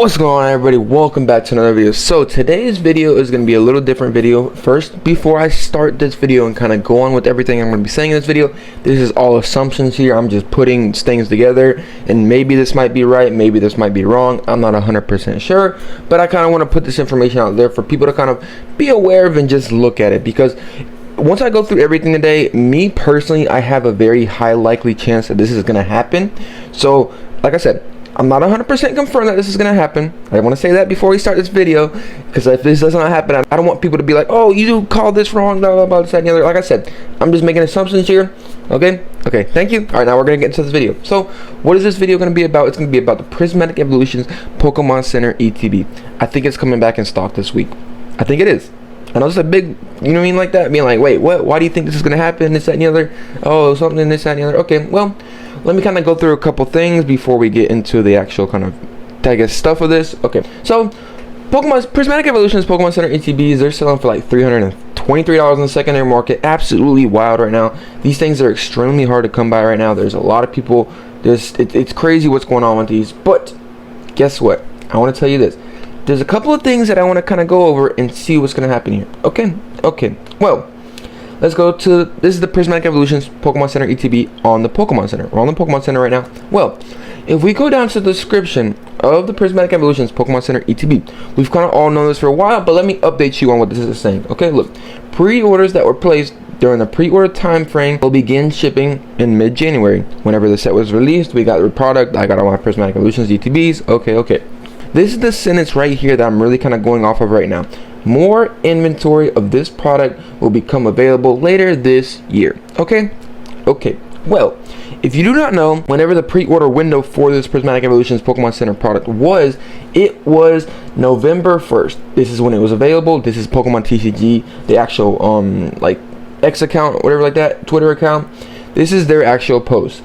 What's going on, everybody? Welcome back to another video. So today's video is going to be a little different video. First, before I start this video and kind of go on with everything I'm going to be saying in this video, this is all assumptions here. I'm just putting things together, and maybe this might be right, maybe this might be wrong. I'm not 100% sure, but I kind of want to put this information out there for people to kind of be aware of and just look at it, because once I go through everything today, me personally, I have a very high likely chance that this is going to happen. So like I said, I'm not 100% confirmed that this is going to happen. I want to say that before we start this video, because if this does not happen, I don't want people to be like, oh, you called this wrong, blah, blah, blah, this, that, and the other. Like I said, I'm just making assumptions here. Okay, thank you. All right, now we're going to get into this video. So what is this video going to be about? It's going to be about the Prismatic Evolutions Pokemon Center ETB. I think it's coming back in stock this week. I think it is. I know it's a big, you know what I mean, like that, being like, wait, what? Why do you think this is going to happen? This, that, and the other. Oh, something, this, that, and the other. Okay, well, let me kind of go through a couple things before we get into the actual kind of, I guess, stuff of this. Okay, so Prismatic Evolutions Pokemon Center ETBs, they're selling for like $323 in the secondary market. Absolutely wild right now. These things are extremely hard to come by right now. There's a lot of people. It's crazy what's going on with these. But guess what? I want to tell you this. There's a couple of things that I want to kind of go over and see what's going to happen here. Okay. Well, let's go to, this is the Prismatic Evolutions Pokemon Center ETB on the Pokemon Center. We're on the Pokemon Center right now. Well, if we go down to the description of the Prismatic Evolutions Pokemon Center ETB, we've kind of all known this for a while, but let me update you on what this is saying. Okay, look, pre-orders that were placed during the pre-order time frame will begin shipping in mid-January. Whenever the set was released, we got the product. I got all my Prismatic Evolutions ETBs. Okay. This is the sentence right here that I'm really kind of going off of right now. More inventory of this product will become available later this year. Okay. Well, if you do not know, whenever the pre-order window for this Prismatic Evolutions Pokemon Center product was, it was November 1st. This is when it was available. This is Pokemon TCG, the actual like X account or whatever like that, Twitter account. This is their actual post.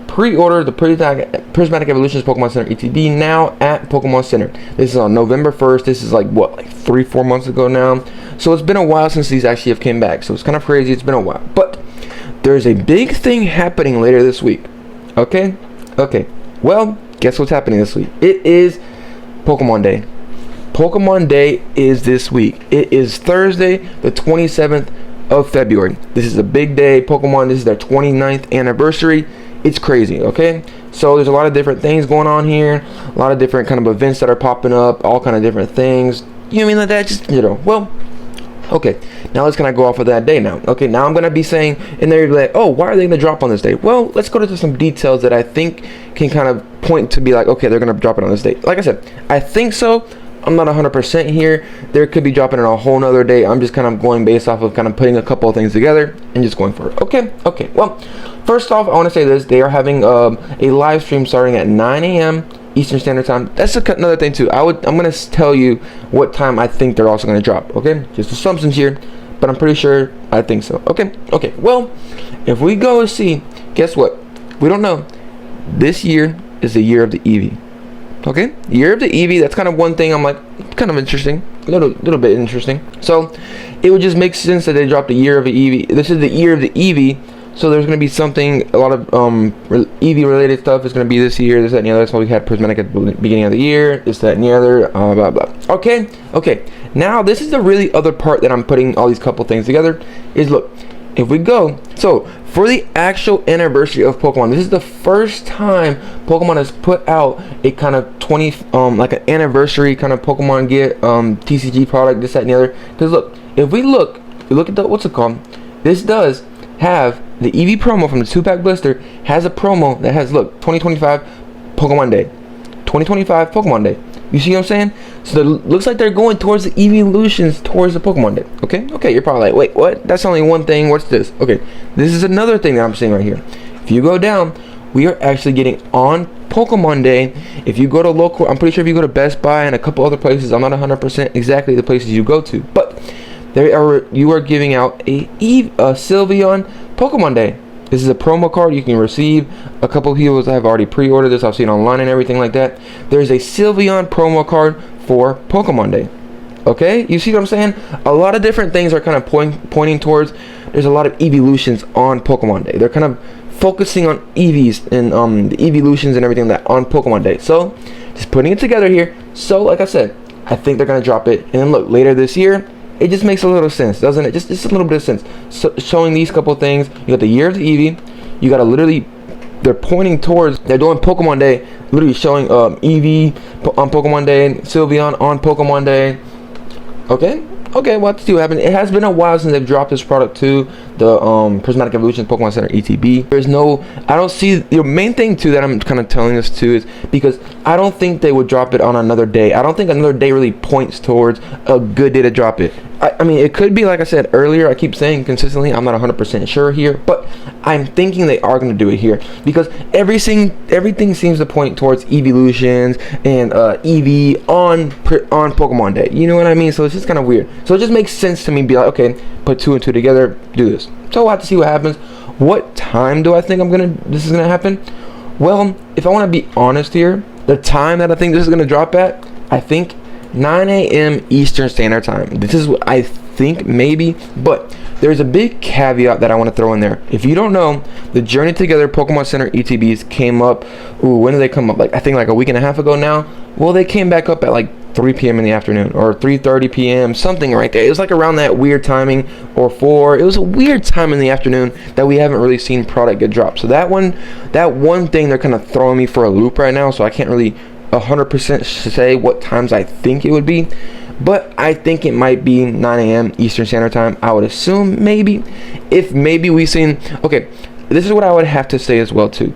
Pre-order the Prismatic Evolutions Pokemon Center ETB now at Pokemon Center. This is on November 1st. This is like what, like 3-4 months ago now. So it's been a while since these actually have came back. So it's kind of crazy. It's been a while. But there's a big thing happening later this week. Okay. Well, guess what's happening this week? It is Pokemon Day. Pokemon Day is this week. It is Thursday, the 27th of February. This is a big day. Pokemon, this is their 29th anniversary. It's crazy, okay? So there's a lot of different things going on here, a lot of different kind of events that are popping up, all kind of different things. You know what I mean, like that, just, you know, well, okay. Now let's kind of go off of that day now. Okay, now I'm going to be saying, and they're like, oh, why are they going to drop on this day? Well, let's go to some details that I think can kind of point to be like, okay, they're going to drop it on this day. Like I said, I think so. I'm not 100% here. There could be dropping on a whole nother day. I'm just kind of going based off of kind of putting a couple of things together and just going for it. Okay. Well, first off, I want to say this. They are having a live stream starting at 9 a.m. Eastern Standard Time. That's another thing too. I'm going to tell you what time I think they're also going to drop. Okay, just assumptions here, but I'm pretty sure I think so. Okay. Well, if we go and see, guess what? We don't know. This year is the year of the Eevee. Okay, year of the Eevee. That's kind of one thing I'm like, kind of interesting, a little bit interesting. So it would just make sense that they dropped the year of the Eevee. This is the year of the Eevee, so there's going to be something, a lot of Eevee related stuff is going to be this year, this, that, and the other. That's why we had Prismatic at the beginning of the year, this, that, and the other, blah blah. Okay. Now this is the really other part that I'm putting all these couple things together. Is look, if we go, so for the actual anniversary of Pokemon, this is the first time Pokemon has put out a kind of like an anniversary kind of Pokemon get TCG product, this, that, and the other. Because look, if we look at the, what's it called? This does have the Eevee promo from the 2-pack blister, has a promo that has, look, 2025 Pokemon Day. 2025 Pokemon Day. You see what I'm saying? So it looks like they're going towards the evolutions towards the Pokemon Day. Okay, you're probably like, wait, what? That's only one thing. What's this? Okay, this is another thing that I'm seeing right here. If you go down, we are actually getting on Pokemon Day. If you go to local, I'm pretty sure if you go to Best Buy and a couple other places, I'm not 100% exactly the places you go to, but you are giving out a Sylveon Pokemon Day. This is a promo card you can receive. A couple of people have already pre-ordered this. I've seen online and everything like that. There's a Sylveon promo card for Pokemon Day. Okay, you see what I'm saying? A lot of different things are kind of pointing towards. There's a lot of evolutions on Pokemon Day. They're kind of focusing on Eevees and the evolutions and everything like that on Pokemon Day. So just putting it together here. So like I said, I think they're gonna drop it. And then look, later this year, it just makes a little sense, doesn't it? Just a little bit of sense. So showing these couple things, you got the year of the Eevee, you got to literally, they're pointing towards, they're doing Pokemon Day, literally showing Eevee on Pokemon Day, Sylveon on Pokemon Day. Okay, we'll have to see what happens. It has been a while since they've dropped this product too, the Prismatic Evolution Pokemon Center ETB. There's no, I don't see, the main thing too that I'm kind of telling this to is because I don't think they would drop it on another day. I don't think another day really points towards a good day to drop it. I mean, it could be, like I said earlier, I keep saying consistently, I'm not 100% sure here, but I'm thinking they are going to do it here because everything seems to point towards evolutions and Eevee on Pokemon Day. You know what I mean? So it's just kind of weird. So it just makes sense to me, be like, okay, put 2 and 2 together, do this. So we'll have to see what happens. What time do I think this is gonna happen? Well, if I want to be honest here, the time that I think this is gonna drop at, I think 9 a.m. Eastern Standard Time. This is what I think, maybe, but there's a big caveat that I want to throw in there. If you don't know, the Journey Together Pokemon Center ETBs came up, when did they come up? Like, I think like a week and a half ago now. Well, they came back up at like 3 p.m. in the afternoon or 3:30 p.m. something right there. It was like around that weird timing, or 4. It was a weird time in the afternoon that we haven't really seen product get dropped. So that one thing, they're kind of throwing me for a loop right now, so I can't really 100% say what times I think it would be, but I think it might be 9 a.m. Eastern Standard Time. I would assume maybe we've seen, okay, this is what I would have to say as well too.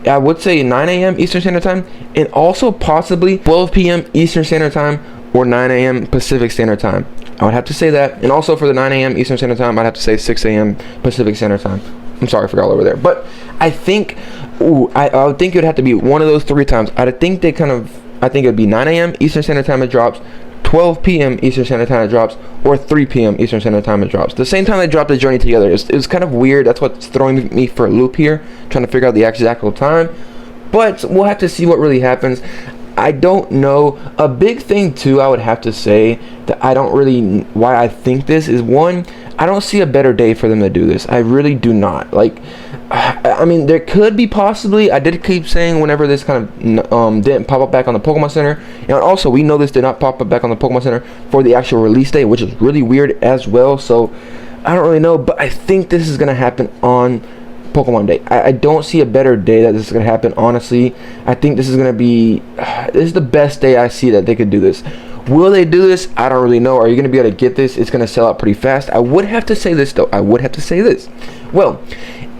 I would say 9 a.m. Eastern Standard Time, and also possibly 12 p.m. Eastern Standard Time or 9 a.m. Pacific Standard Time. I would have to say that. And also for the 9 a.m. Eastern Standard Time, I'd have to say 6 a.m. Pacific Standard Time. I'm sorry, I forgot all over there. But I think, I would think it would have to be one of those 3 times. I think it would be 9 a.m. Eastern Standard Time it drops, 12 p.m. Eastern Standard Time it drops, or 3 p.m. Eastern Standard Time it drops. The same time they dropped the Journey Together. It was kind of weird. That's what's throwing me for a loop here, trying to figure out the exact time. But we'll have to see what really happens. I don't know. A big thing too, I would have to say that I don't really, why I think this is, one, I don't see a better day for them to do this. I really do not. Like, I mean, there could be possibly, I did keep saying whenever this kind of didn't pop up back on the Pokemon Center, and also we know this did not pop up back on the Pokemon Center for the actual release date, which is really weird as well. So I don't really know, but I think this is going to happen on Pokemon Day. I don't see a better day that this is going to happen, honestly. I think this is going to be, this is the best day I see that they could do this. Will they do this? I don't really know. Are you going to be able to get this? It's going to sell out pretty fast. I would have to say this, though. Well,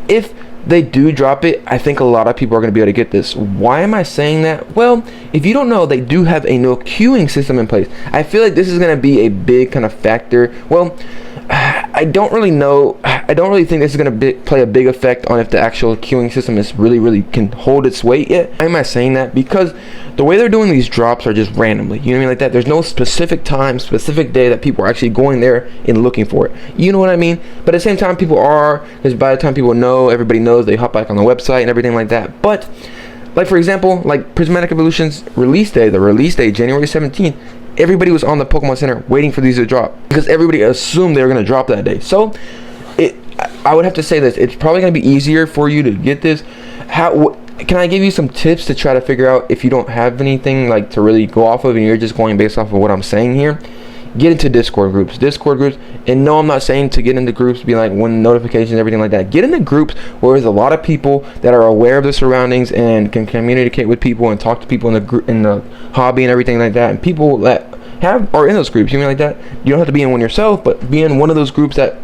if they do drop it, I think a lot of people are going to be able to get this. Why am I saying that? Well, if you don't know, they do have a no queuing system in place. I feel like this is going to be a big kind of factor. Well, I don't really know. I don't really think this is going to play a big effect on if the actual queuing system is really can hold its weight yet. Why am I saying that? Because the way they're doing these drops are just randomly. You know what I mean? Like that. There's no specific time, specific day that people are actually going there and looking for it. You know what I mean? But at the same time, people are, because by the time people know, everybody knows, they hop back on the website and everything like that. But like, for example, like Prismatic Evolution's release day, January 17th, everybody was on the Pokemon Center waiting for these to drop because everybody assumed they were going to drop that day. So I would have to say this, it's probably going to be easier for you to get this. Can I give you some tips to try to figure out if you don't have anything like to really go off of and you're just going based off of what I'm saying here? Get into Discord groups, and no, I'm not saying to get into groups, be like when notifications, everything like that. Get into groups where there's a lot of people that are aware of the surroundings and can communicate with people and talk to people in the group, in the hobby and everything like that. And people that are in those groups, you mean like that. You don't have to be in one yourself, but be in one of those groups that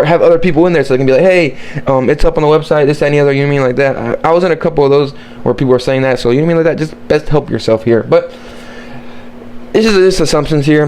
have other people in there, so they can be like, hey, it's up on the website, this, that, and the other. You know what I mean, like that. I was in a couple of those where people were saying that, so you know what I mean, like that. Just best help yourself here, but this is just assumptions here.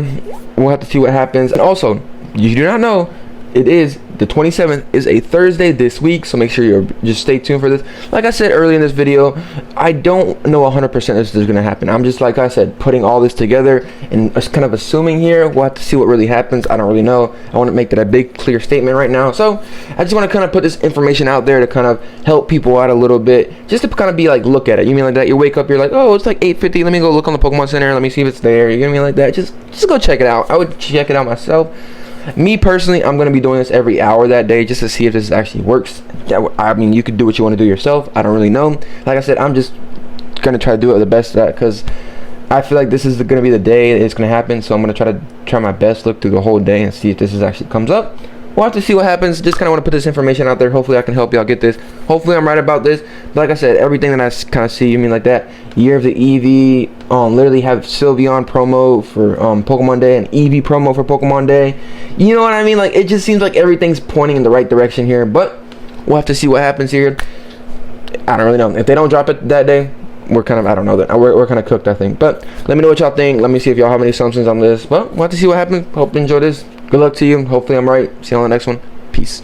We'll have to see what happens. And also, you do not know, it is the 27th is a Thursday this week, so make sure you're just stay tuned for this. Like I said earlier in this video, I don't know 100% this is going to happen. I'm just, like I said, putting all this together and just kind of assuming here. We'll have to see what really happens. I don't really know. I want to make that a big clear statement right now, so I just want to kind of put this information out there to kind of help people out a little bit, just to kind of be like, look at it. You mean like that? You wake up, you're like, oh, it's like 8:50, let me go look on the Pokemon Center, let me see if it's there. You know what I mean, like that. Just go check it out. I would check it out myself. Me personally, I'm going to be doing this every hour that day just to see if this actually works. I mean, you could do what you want to do yourself. I don't really know. Like I said, I'm just going to try to do it the best at, because I feel like this is gonna be the day it's gonna happen, so I'm gonna try my best, look through the whole day and see if this is actually comes up. We'll have to see what happens. Just kind of want to put this information out there. Hopefully I can help y'all get this. Hopefully I'm right about this. But like I said, everything that I kind of see, you mean like that year of the Eevee, literally have Sylveon promo for Pokemon Day and Eevee promo for Pokemon Day. You know what I mean? Like, it just seems like everything's pointing in the right direction here, but we'll have to see what happens here. I don't really know. If they don't drop it that day, we're kind of, I don't know, that we're kind of cooked, I think. But let me know what y'all think. Let me see if y'all have any assumptions on this. Well, we'll have to see what happens. Hope you enjoy this. Good luck to you. Hopefully I'm right. See you on the next one. Peace.